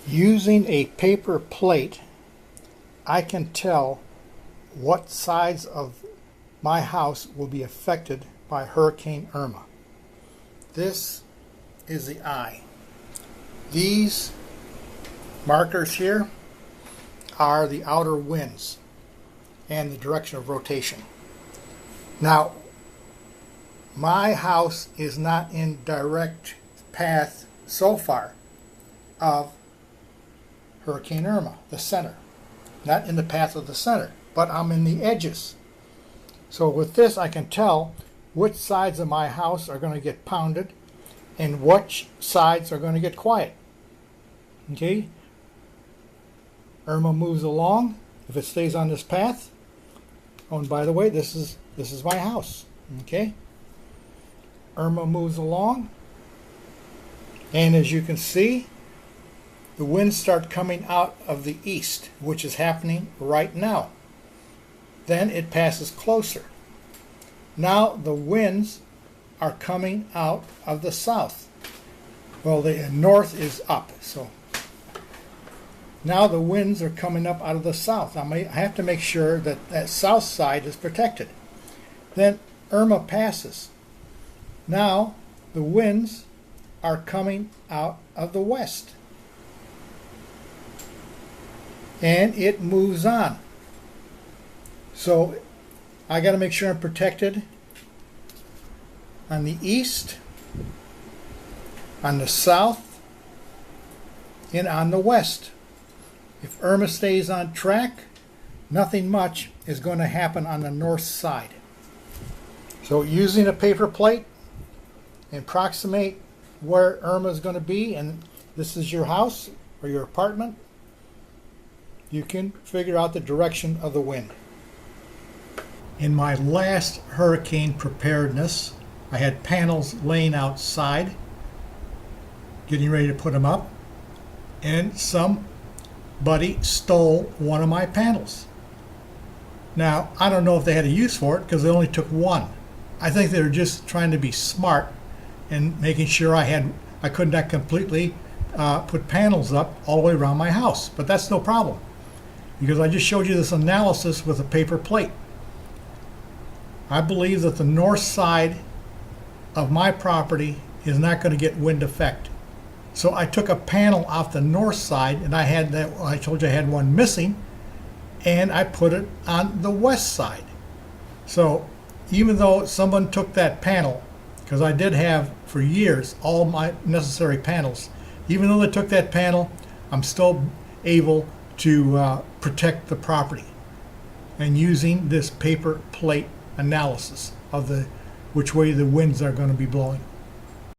Using a paper plate, I can tell what sides of my house will be affected by Hurricane Irma. This is the eye. These markers here are the outer winds and the direction of rotation. Now, my house is not in direct path so far of Hurricane Irma, the center. Not in the path of the center, but I'm in the edges. So with this, I can tell which sides of my house are going to get pounded and which sides are going to get quiet. Okay? Irma moves along. If it stays on this path, oh, and by the way, this is my house. Okay? Irma moves along, and as you can see, the winds start coming out of the east, which is happening right now. Then it passes closer. Now the winds are coming out of the south. Well, the north is up, so now the winds are coming up out of the south. I have to make sure that that south side is protected. Then Irma passes. Now the winds are coming out of the west. And it moves on. So I got to make sure I'm protected on the east, on the south, and on the west. If Irma stays on track, nothing much is going to happen on the north side. So using a paper plate, approximate where Irma is going to be, and this is your house or your apartment, you can figure out the direction of the wind. In my last hurricane preparedness, I had panels laying outside, getting ready to put them up, and somebody stole one of my panels. Now, I don't know if they had a use for it because they only took one. I think they were just trying to be smart and making sure I could not completely put panels up all the way around my house, but that's no problem, because I just showed you this analysis with a paper plate. I believe that the north side of my property is not going to get wind effect. So I took a panel off the north side, and I told you I had one missing, and I put it on the west side. So even though someone took that panel, because I did have for years all my necessary panels, even though they took that panel, I'm still able to protect the property, and using this paper plate analysis of which way the winds are going to be blowing.